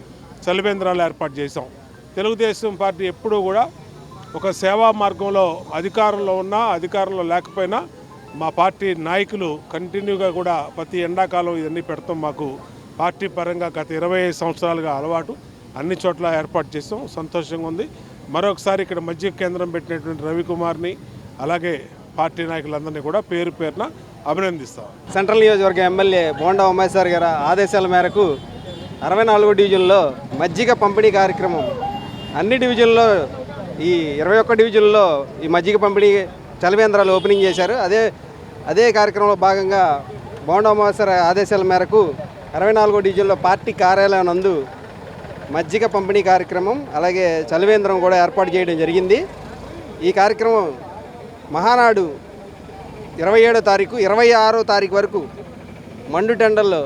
Speaker 7: చలివేంద్రాలు ఏర్పాటు చేసాం. తెలుగుదేశం పార్టీ ఎప్పుడూ కూడా ఒక సేవా మార్గంలో అధికారంలో ఉన్నా అధికారంలో లేకపోయినా మా పార్టీ నాయకులు కంటిన్యూగా కూడా ప్రతి ఎండాకాలం ఇవన్నీ పెడతాం. మాకు పార్టీ పరంగా గత 25 సంవత్సరాలుగా అలవాటు. అన్ని చోట్ల ఏర్పాటు చేస్తాం. సంతోషంగా ఉంది. మరొకసారి ఇక్కడ మజ్జిగ కేంద్రం పెట్టినటువంటి రవికుమార్ని అలాగే పార్టీ నాయకులందరినీ కూడా పేరు పేరున అభినందిస్తాం.
Speaker 8: సెంట్రల్ నియోజకవర్గ ఎమ్మెల్యే బోండా ఉమేశ్వర్ గారి ఆదేశాల మేరకు 64వ డివిజన్లో మజ్జిగ పంపిణీ కార్యక్రమం అన్ని డివిజన్లో ఈ 21 డివిజన్లో ఈ మజ్జిగ పంపిణీ చలివేంద్రాలు ఓపెనింగ్ చేశారు. అదే కార్యక్రమంలో భాగంగా బోండా ఉమేశ్వర్ ఆదేశాల మేరకు 64వ డివిజన్లో పార్టీ కార్యాలయం నందు మజ్జిగ పంపిణీ కార్యక్రమం అలాగే చలివేంద్రం కూడా ఏర్పాటు చేయడం జరిగింది. ఈ కార్యక్రమం మహానాడు 27వ తారీఖు 26వ తారీఖు వరకు మండుటెండల్లో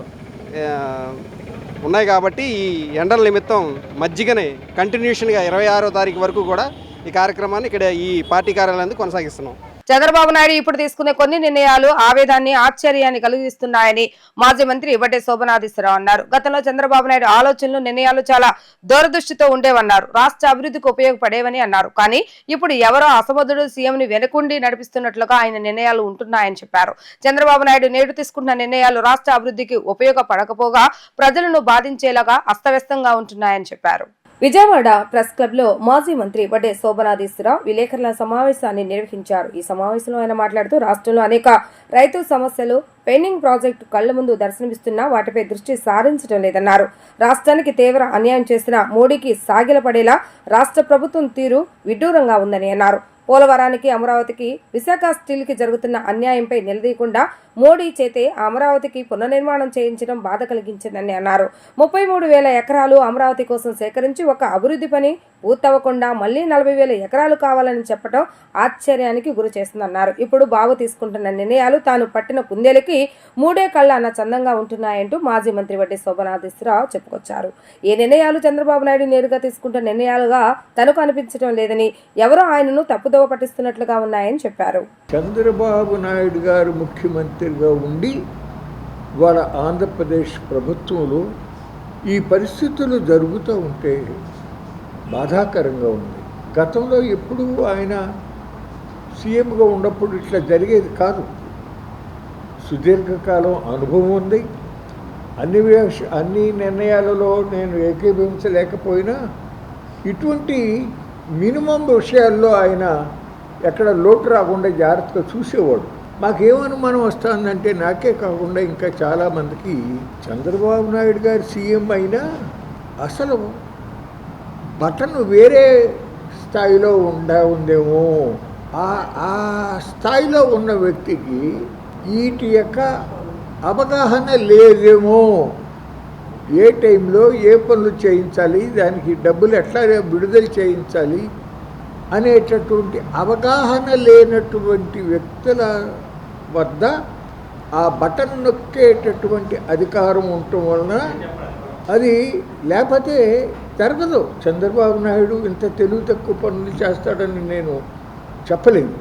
Speaker 8: ఉన్నాయి కాబట్టి ఈ ఎండల నిమిత్తం మజ్జిగని కంటిన్యూషన్గా 26వ తారీఖు వరకు కూడా ఈ కార్యక్రమాన్ని ఇక్కడ ఈ పార్టీ కార్యాలయాన్ని కొనసాగిస్తున్నాం.
Speaker 1: చంద్రబాబు నాయుడు ఇప్పుడు తీసుకునే కొన్ని నిర్ణయాలు ఆవేదాన్ని ఆశ్చర్యాన్ని కలిగిస్తున్నాయని మాజీ మంత్రి వడ్డే శోభనాధీశ్వరరావు అన్నారు. గతంలో చంద్రబాబు నాయుడు ఆలోచనలు నిర్ణయాలు చాలా దూరదృష్టితో ఉండేవన్నారు. రాష్ట్ర అభివృద్ధికి ఉపయోగపడేవని అన్నారు. కానీ ఇప్పుడు ఎవరో అసమర్థుడు సీఎంని వెనుకుండి నడిపిస్తున్నట్లుగా ఆయన నిర్ణయాలు ఉంటున్నాయని చెప్పారు. చంద్రబాబు నాయుడు నేడు తీసుకున్న నిర్ణయాలు రాష్ట్ర అభివృద్ధికి ఉపయోగపడకపోగా ప్రజలను బాధించేలాగా అస్తవ్యస్తంగా ఉంటున్నాయని చెప్పారు. విజయవాడ ప్రెస్ క్లబ్ లో మాజీ మంత్రి వడ్డే శోభనాధీశ్వరరావు విలేకరుల సమావేశాన్ని నిర్వహించారు. ఈ సమావేశంలో ఆయన మాట్లాడుతూ రాష్ట్రంలో అనేక రైతు సమస్యలు పెండింగ్ ప్రాజెక్టు కళ్ల ముందు దర్శనమిస్తున్నా వాటిపై దృష్టి సారించడం లేదన్నారు. రాష్ట్రానికి తీవ్ర అన్యాయం చేసిన మోడీకి సాగిలపడేలా రాష్ట్ర ప్రభుత్వం తీరు విడ్డూరంగా ఉందని అన్నారు. పోలవరానికి అమరావతికి విశాఖ స్టీల్ కి జరుగుతున్న అన్యాయంపై నిలదీయకుండా మోడీ చేతే అమరావతికి పునర్నిర్మాణం చేయించడం బాధ కలిగించిందని అన్నారు. 33,000 ఎకరాలు అమరావతి కోసం సేకరించి ఒక అభివృద్ధి పని పూర్తవ్వకుండా మళ్లీ 40,000 ఎకరాలు కావాలని చెప్పడం ఆశ్చర్యానికి గురి చేస్తుందన్నారు. ఇప్పుడు బాబు తీసుకుంటున్న నిర్ణయాలు తాను పట్టిన కుందేలకి 3 కళ్ళ అన్న చందంగా ఉంటున్నాయంటూ మాజీ మంత్రి వడ్డే శోభనాధీశ్వరరావు చెప్పుకొచ్చారు. ఈ నిర్ణయాలు చంద్రబాబు నాయుడు నేరుగా తీసుకుంటున్న నిర్ణయాలుగా తనకు అనిపించడం లేదని, ఎవరో ఆయనను తప్పుదోవ పట్టిస్తున్నట్లుగా ఉన్నాయని చెప్పారు.
Speaker 9: చంద్రబాబు నాయుడు గారు ముఖ్యమంత్రిగా ఉండి వాళ్ళ ఆంధ్రప్రదేశ్ ప్రభుత్వంలో ఈ పరిస్థితులు జరుగుతూ ఉంటే బాధాకరంగా ఉంది. గతంలో ఎప్పుడూ ఆయన సీఎంగా ఉన్నప్పుడు ఇట్లా జరిగేది కాదు. సుదీర్ఘకాలం అనుభవం ఉంది. అన్ని నిర్ణయాలలో నేను ఏకీభవించలేకపోయినా ఇటువంటి మినిమం విషయాల్లో ఆయన ఎక్కడ లోటు రాకుండా జాగ్రత్తగా చూసేవాడు. మాకేమనుమానం వస్తుందంటే నాకే కాకుండా ఇంకా చాలామందికి చంద్రబాబు నాయుడు గారు సీఎం అయినా అసలు బటన్ వేరే స్థాయిలో ఉందేమో, ఆ స్థాయిలో ఉన్న వ్యక్తికి వీటి యొక్క అవగాహన లేదేమో, ఏ టైంలో ఏ పనులు చేయించాలి, దానికి డబ్బులు ఎట్లా విడుదల చేయించాలి అనేటటువంటి అవగాహన లేనటువంటి వ్యక్తుల వద్ద ఆ బటన్ నొక్కేటటువంటి అధికారం ఉండటం వలన అది లేకపోతే జరగదు. చంద్రబాబు నాయుడు ఇంత తెలివి తక్కువ పనులు చేస్తాడని నేను చెప్పలేను.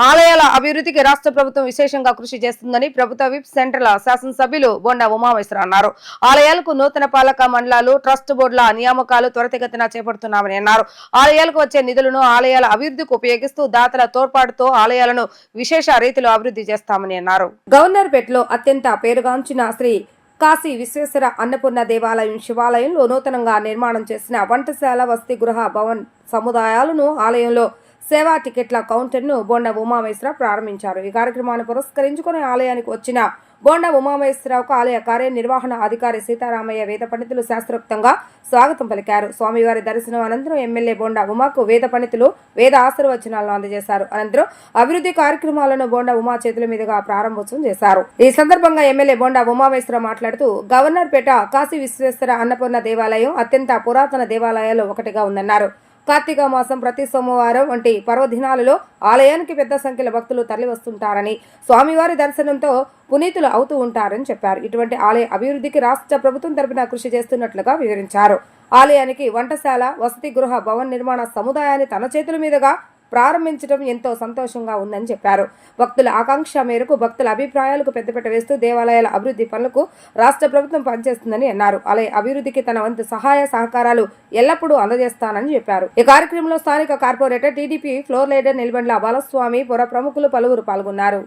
Speaker 1: ఆలయాల అభివృద్ధికి రాష్ట్ర ప్రభుత్వం విశేషంగా కృషి చేస్తుందని ప్రభుత్వ విప్ సెంట్రల్ శాసనసభ్యులు బొండా ఉమామేశ్వర అన్నారు. ఆలయాలకు నూతన పాలక మండలాలు, ట్రస్ట్ బోర్డుల నియామకాలు త్వరితగతిన చేపడుతున్నామని అన్నారు. ఆలయాలకు వచ్చే నిధులను ఆలయాల అభివృద్ధికి ఉపయోగిస్తూ దాతల తోడ్పాటుతో ఆలయాలను విశేష రీతిలో అభివృద్ధి చేస్తామని అన్నారు. గవర్నర్పేటలో అత్యంత పేరుగాంచిన శ్రీ కాశీ విశ్వేశ్వర అన్నపూర్ణ దేవాలయం శివాలయంలో నూతనంగా నిర్మాణం చేసిన వంటశాల, వసతి గృహ, భవన్ సముదాయాలను ఆలయంలో సేవా టికెట్ల కౌంటర్ను బొండా ఉమామేశ్వరరావు ప్రారంభించారు. ఈ కార్యక్రమాన్ని పురస్కరించుకుని ఆలయానికి వచ్చిన బొండా ఉమామేశ్వరరావుకు ఆలయ కార్యనిర్వహణ అధికారి సీతారామయ్య, వేద పండితులు శాస్త్రోక్తంగా స్వాగతం పలికారు. స్వామివారి దర్శనం అనంతరం ఎమ్మెల్యే బొండా ఉమాకు వేద పండితులు వేద ఆశీర్వచనాలను అందజేశారు. అనంతరం అభివృద్ధి కార్యక్రమాలను బొండా ఉమా చేతుల మీదుగా ప్రారంభోత్సవం చేశారు. ఈ సందర్భంగా ఎమ్మెల్యే బొండా ఉమామేశ్వరరావు మాట్లాడుతూ గవర్నర్పేట కాశీ విశ్వేశ్వర అన్నపూర్ణ దేవాలయం అత్యంత పురాతన దేవాలయాల్లో ఒకటిగా ఉందన్నారు. కార్తీక మాసం ప్రతి సోమవారం వంటి పర్వదినాలలో ఆలయానికి పెద్ద సంఖ్యలో భక్తులు తరలివస్తుంటారని, స్వామివారి దర్శనంతో పునీతులు అవుతూ ఉంటారని చెప్పారు. ఇటువంటి ఆలయ అభివృద్ధికి రాష్ట్ర ప్రభుత్వం తరపున కృషి చేస్తున్నట్లుగా వివరించారు. ఆలయానికి వంటశాల, వసతి గృహ, భవన్ నిర్మాణ సముదాయాన్ని తన చేతుల మీదుగా ప్రారంభించడం ఎంతో సంతోషంగా ఉందని చెప్పారు. భక్తుల ఆకాంక్ష మేరకు భక్తుల అభిప్రాయాలకు పెద్దపీట వేస్తూ దేవాలయాల అభివృద్ధి పనులకు రాష్ట్ర ప్రభుత్వం పనిచేస్తుందని అన్నారు. ఆలయ అభివృద్ధికి తన వంతు సహాయ సహకారాలు ఎల్లప్పుడూ అందజేస్తానని చెప్పారు. ఈ కార్యక్రమంలో స్థానిక corporator, TDP floor leader Nilbandla Balaswami, పుర ప్రముఖులు పలువురు పాల్గొన్నారు.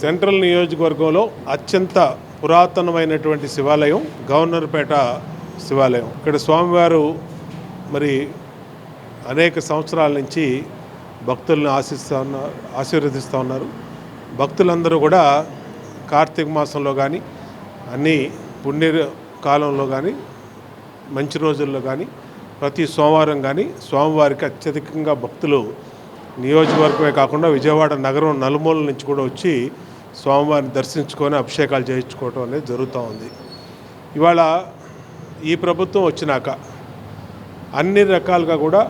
Speaker 7: సెంట్రల్ నియోజకవర్గంలో అత్యంత పురాతనమైనటువంటి శివాలయం గవర్నర్పేట శివాలయం. ఇక్కడ స్వామివారు మరి అనేక సంవత్సరాల నుంచి భక్తులను ఆశీర్వదిస్తూ ఉన్నారు. భక్తులందరూ కూడా కార్తీక మాసంలో కానీ, అన్ని పుణ్య కాలంలో కానీ, మంచి రోజుల్లో కానీ, ప్రతి సోమవారం కానీ స్వామివారికి అత్యధికంగా భక్తులు నియోజకవర్గమే కాకుండా విజయవాడ నగరం నలుమూలల నుంచి కూడా వచ్చి స్వామివారిని దర్శించుకొని అభిషేకాలు చేయించుకోవడం అనేది జరుగుతూ ఉంది. ఇవాళ ఈ ప్రభుత్వం వచ్చినాక అన్ని రకాలుగా కూడా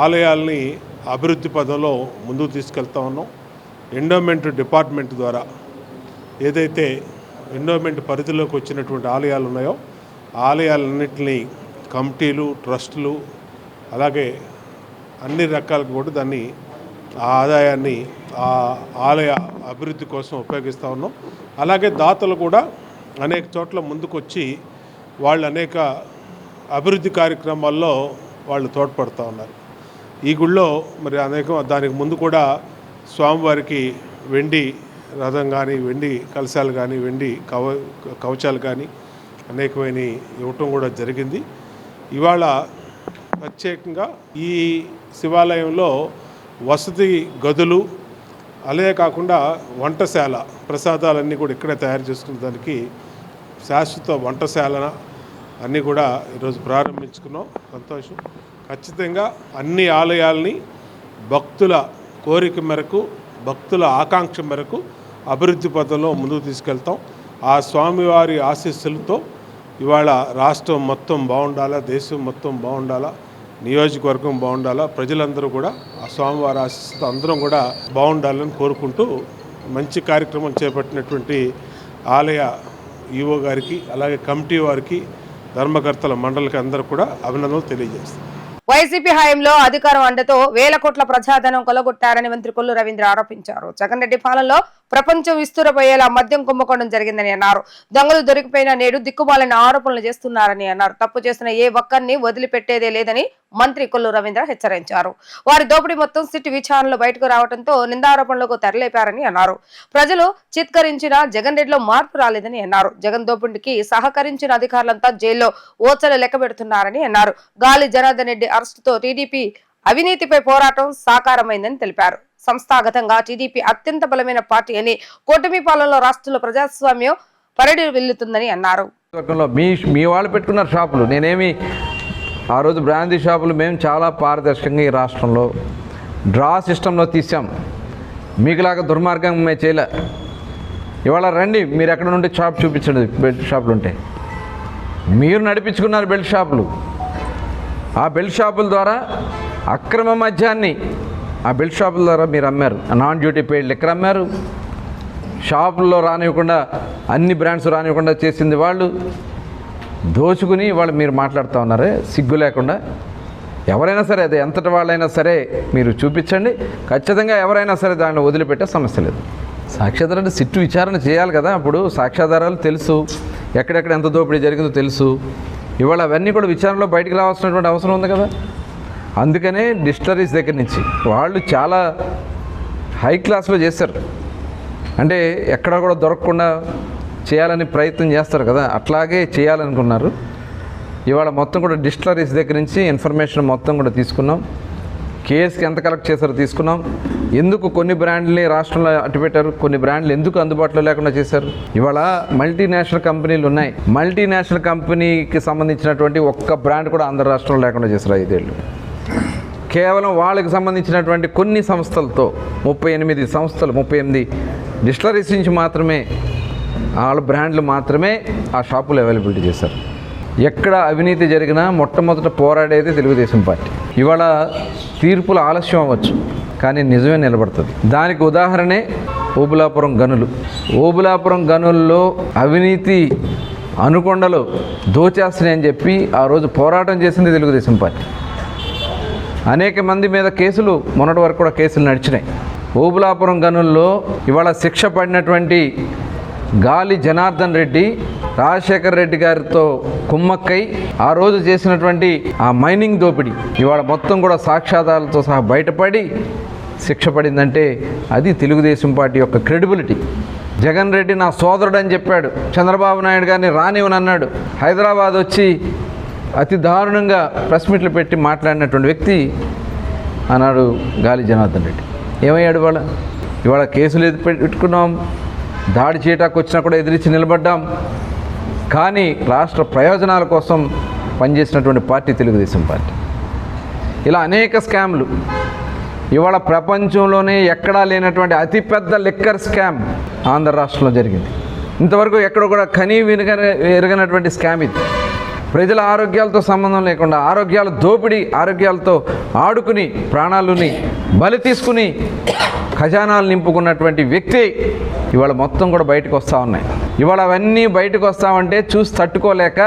Speaker 7: ఆలయాల్ని అభివృద్ధి పదంలో ముందుకు తీసుకెళ్తా ఉన్నాం. ఎండోమెంట్ డిపార్ట్మెంట్ ద్వారా ఏదైతే ఎండోమెంట్ పరిధిలోకి వచ్చినటువంటి ఆలయాలు ఉన్నాయో ఆలయాలన్నింటినీ కమిటీలు, ట్రస్టులు, అలాగే అన్ని రకాలుగా కూడా దాన్ని ఆ ఆదాయాన్ని ఆ ఆలయ అభివృద్ధి కోసం ఉపయోగిస్తూ ఉన్నాం. అలాగే దాతలు కూడా అనేక చోట్ల ముందుకొచ్చి వాళ్ళు అనేక అభివృద్ధి కార్యక్రమాల్లో వాళ్ళు తోడ్పడుతూ ఉన్నారు. ఈ గుళ్ళో మరి దానికి ముందు కూడా స్వామివారికి వెండి రథం కానీ, వెండి కలశాలు కానీ, వెండి కవచాలు కానీ అనేకమైన ఇవ్వటం కూడా జరిగింది. ఇవాళ ప్రత్యేకంగా ఈ శివాలయంలో వసతి గదులు, అలాగే కాకుండా వంటశాల, ప్రసాదాలన్నీ కూడా ఇక్కడే తయారు చేసుకునే దానికి శాశ్వత వంటశాల అన్నీ కూడా ఈరోజు ప్రారంభించుకున్నాం. సంతోషం. ఖచ్చితంగా అన్ని ఆలయాల్ని భక్తుల కోరిక మేరకు, భక్తుల ఆకాంక్ష మేరకు అభివృద్ధి పథంలో ముందుకు తీసుకెళ్తాం. ఆ స్వామివారి ఆశీస్సులతో ఇవాళ రాష్ట్రం మొత్తం బాగుండాలా, దేశం మొత్తం బాగుండాలా, నియోజకవర్గం బాగుండాలా, ప్రజలందరూ కూడా ఆ స్వామివారి ఆశీస్సులతో అందరం కూడా బాగుండాలని కోరుకుంటూ మంచి కార్యక్రమం చేపట్టినటువంటి ఆలయ ఈవో గారికి, అలాగే కమిటీ వారికి, ధర్మకర్తల మండలికి అందరూ కూడా అభినందనలు తెలియజేస్తాం.
Speaker 1: వైసీపీ హయాంలో అధికారం అండతో వేల కోట్ల ప్రజాధనం కొల్లగొట్టారని మంత్రి కొల్లు రవీంద్ర ఆరోపించారు. జగన్ రెడ్డి పాలనలో ప్రపంచం విస్తురపోయేలా మద్యం కుంభకోణం జరిగిందని అన్నారు. దొంగలు దొరికిపోయినా నేడు దిక్కుమాలిన ఆరోపణలు చేస్తున్నారని అన్నారు. తప్పు చేసిన ఏ ఒక్కరిని వదిలిపెట్టేదే లేదని మంత్రి కొల్లు రవీంద్ర హెచ్చరించారు. వారి దోపిడీ మొత్తం సిట్ విచారణలో బయటకు రావడంతో నిందారోపణలకు తెరలేపారని అన్నారు. ప్రజలు చిత్కరించిన జగన్ రెడ్డిలో మార్పు రాలేదని అన్నారు. జగన్ దోపిడీకి సహకరించిన అధికారులంతా జైల్లో ఓచలు లెక్క పెడుతున్నారని అన్నారు. గాలి జనార్దన్ రెడ్డి అరెస్టుతో టీడీపీ అవినీతిపై పోరాటం సాకారమైందని తెలిపారు. సంస్థాగతంగా టీడీపీ అత్యంత బలమైన పార్టీ అని, కూటమి పాలనలో రాష్ట్రంలో ప్రజాస్వామ్యం పరిడి వెళ్లుతుందని అన్నారు.
Speaker 2: మీ వాళ్ళు పెట్టుకున్నారు షాపులు, నేనేమి ఆ రోజు బ్రాందీ షాపులు మేము చాలా పారదర్శకంగా ఈ రాష్ట్రంలో డ్రా సిస్టంలో తీసాం. మీకులాగా దుర్మార్గం మేము చేయలే. ఇవాళ రండి, మీరు ఎక్కడ నుండి షాప్ చూపించండి, బెల్ట్ షాపులు ఉంటే మీరు నడిపించుకున్నారు బెల్ట్ షాపులు. ఆ బెల్ట్ షాపుల ద్వారా అక్రమ మద్యాన్ని ఆ బెల్ట్ షాపుల ద్వారా మీరు అమ్మారు. నాన్ డ్యూటీ పెయిడ్ లిక్కర్ అమ్మారు. షాపుల్లో రానివ్వకుండా, అన్ని బ్రాండ్స్ రానివ్వకుండా చేసింది వాళ్ళు. దోచుకుని వాళ్ళు మీరు మాట్లాడుతూ ఉన్నారే సిగ్గు లేకుండా. ఎవరైనా సరే, అది ఎంతటి వాళ్ళైనా సరే మీరు చూపించండి. ఖచ్చితంగా ఎవరైనా సరే దాన్ని వదిలిపెట్టే సమస్య లేదు. సాక్ష్యాధారాలు సిట్టు విచారణ చేయాలి కదా. అప్పుడు సాక్ష్యాధారాలు తెలుసు, ఎక్కడెక్కడ ఎంత దోపిడీ జరిగిందో తెలుసు. ఇవాళ అవన్నీ కూడా విచారణలో బయటకు రావాల్సినటువంటి అవసరం ఉంది కదా. అందుకనే డిస్టిలరీస్ దగ్గర నుంచి వాళ్ళు చాలా హై క్లాస్లో చేశారు. అంటే ఎక్కడా కూడా దొరకకుండా చేయాలని ప్రయత్నం చేస్తారు కదా, అట్లాగే చేయాలనుకున్నారు. ఇవాళ మొత్తం కూడా డిస్టిలరీస్ దగ్గర నుంచి ఇన్ఫర్మేషన్ మొత్తం కూడా తీసుకున్నాం. కేసుకి ఎంత కలెక్ట్ చేశారో తీసుకున్నాం. ఎందుకు కొన్ని బ్రాండ్లని రాష్ట్రంలో అట్టుపెట్టారు, కొన్ని బ్రాండ్లు ఎందుకు అందుబాటులో లేకుండా చేశారు. ఇవాళ మల్టీనేషనల్ కంపెనీలు ఉన్నాయి. మల్టీనేషనల్ కంపెనీకి సంబంధించినటువంటి ఒక్క బ్రాండ్ కూడా ఆంధ్ర రాష్ట్రంలో లేకుండా చేశారు 5 ఏళ్ళు. కేవలం వాళ్ళకి సంబంధించినటువంటి కొన్ని సంస్థలతో 38 సంస్థలు, 38 డిస్టిలరీస్ నుంచి మాత్రమే వాళ్ళ బ్రాండ్లు మాత్రమే ఆ షాపులు అవైలబిలిటీ చేశారు. ఎక్కడ అవినీతి జరిగినా మొట్టమొదట పోరాడేది తెలుగుదేశం పార్టీ. ఇవాళ తీర్పులు ఆలస్యం అవ్వచ్చు, కానీ నిజమే నిలబడుతుంది. దానికి ఉదాహరణే ఓబులాపురం గనులు. ఓబులాపురం గనుల్లో అవినీతి అనుకొండలు దోచేస్తున్నాయని చెప్పి ఆ రోజు పోరాటం చేసింది తెలుగుదేశం పార్టీ. అనేక మంది మీద కేసులు, మొన్నటి వరకు కూడా కేసులు నడిచినాయి. ఓబులాపురం గనుల్లో ఇవాళ శిక్ష పడినటువంటి గాలి జనార్దన్ రెడ్డి రాజశేఖర్ రెడ్డి గారితో కుమ్మక్కై ఆ రోజు చేసినటువంటి ఆ మైనింగ్ దోపిడీ ఇవాళ మొత్తం కూడా సాక్ష్యాధారాలతో సహా బయటపడి శిక్ష పడిందంటే అది తెలుగుదేశం పార్టీ యొక్క క్రెడిబిలిటీ. జగన్ రెడ్డి నా సోదరుడు అని చెప్పాడు. చంద్రబాబు నాయుడు గారిని రానివ్వనన్నాడు. హైదరాబాద్ వచ్చి అతి దారుణంగా ప్రెస్ మీట్లు పెట్టి మాట్లాడినటువంటి వ్యక్తి అన్నాడు గాలి జనార్దన్ రెడ్డి. ఏమయ్యాడు ఇవాళ కేసులు పెట్టుకున్నాం, దాడి చేయటానికి వచ్చినా కూడా ఎదిరించి నిలబడ్డాం. కానీ రాష్ట్ర ప్రయోజనాల కోసం పనిచేసినటువంటి పార్టీ తెలుగుదేశం పార్టీ. ఇలా అనేక స్కామ్లు ఇవాళ ప్రపంచంలోనే ఎక్కడా లేనటువంటి అతిపెద్ద లిక్కర్ స్కామ్ ఆంధ్ర రాష్ట్రంలో జరిగింది. ఇంతవరకు ఎక్కడ కూడా కనీ ఎరగనటువంటి స్కామ్ ఇది. ప్రజల ఆరోగ్యాలతో సంబంధం లేకుండా ఆరోగ్యాల దోపిడీ, ఆరోగ్యాలతో ఆడుకుని ప్రాణాలని బలి తీసుకుని ఖజానాలు నింపుకున్నటువంటి వ్యక్తి ఇవాళ మొత్తం కూడా బయటకు వస్తూ ఉన్నాయి. ఇవాళ అవన్నీ బయటకు వస్తామంటే చూసి తట్టుకోలేక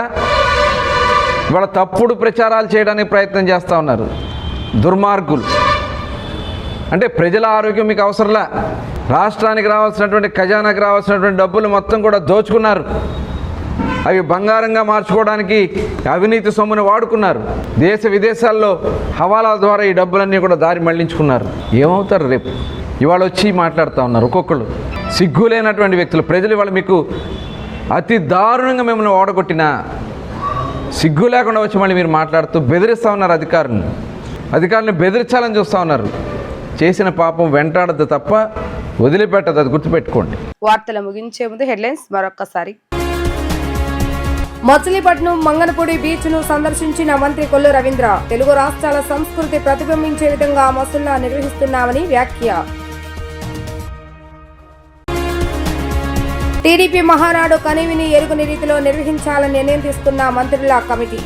Speaker 2: ఇవాళ తప్పుడు ప్రచారాలు చేయడానికి ప్రయత్నం చేస్తూ ఉన్నారు దుర్మార్గులు. అంటే ప్రజల ఆరోగ్యం మీకు అవసరంలా, రాష్ట్రానికి రావాల్సినటువంటి ఖజానాకి రావాల్సినటువంటి డబ్బులు మొత్తం కూడా దోచుకున్నారు. అవి బంగారంగా మార్చుకోవడానికి అవినీతి సొమ్మును వాడుకున్నారు. దేశ విదేశాల్లో హవాలా ద్వారా ఈ డబ్బులన్నీ కూడా దారి మళ్లించుకున్నారు. ఏమవుతారు రేపు? ఇవాళ వచ్చి మాట్లాడుతూ ఉన్నారు ఒక్కొక్కళ్ళు, సిగ్గులేనటువంటి వ్యక్తులు. ప్రజలు ఇవాళ మీకు అతి దారుణంగా మిమ్మల్ని ఓడగొట్టినా సిగ్గు లేకుండా వచ్చి మళ్ళీ మీరు మాట్లాడుతూ బెదిరిస్తూ ఉన్నారు అధికారులను బెదిరించాలని చూస్తూ ఉన్నారు. చేసిన పాపం వెంటాడదు తప్ప వదిలిపెట్టదు, అది గుర్తుపెట్టుకోండి.
Speaker 1: వార్తలు ముగించే ముందు హెడ్లైన్స్ మరొక్కసారి. మచిలీపట్నం మంగనపూడి బీచ్ ను సందర్శించిన మంత్రి కొల్లు రవీంద్ర. తెలుగు రాష్ట్రాల సంస్కృతి ప్రతిబింబించే విధంగా మసూల్లా నిర్వహిస్తున్నామని వ్యాఖ్య. టీడీపీ మహానాడు కనీవిని ఎరుగని రీతిలో నిర్వహించాలని నిర్ణయం తీసుకున్న మంత్రుల కమిటీ.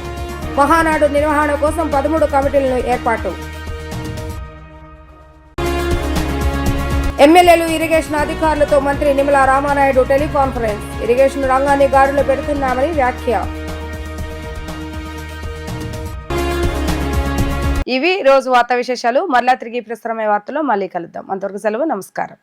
Speaker 1: మహానాడు నిర్వహణ కోసం 13 కమిటీలను ఏర్పాటు. ఎమ్మెల్యేలు, ఇరిగేషన్ అధికారులతో మంత్రి నిమ్మల రామానాయుడు టెలికాన్ఫరెన్స్. ఇరిగేషన్ రంగాన్ని గాడిలో పెడుతున్నామని వ్యాఖ్య. ఇవి రోజు వార్తా విశేషాలు. మరలా తిరిగి ప్రసారమయ్యే వార్తలో మళ్ళీ కలుద్దాం. అంతవరకు సెలవు, నమస్కారం.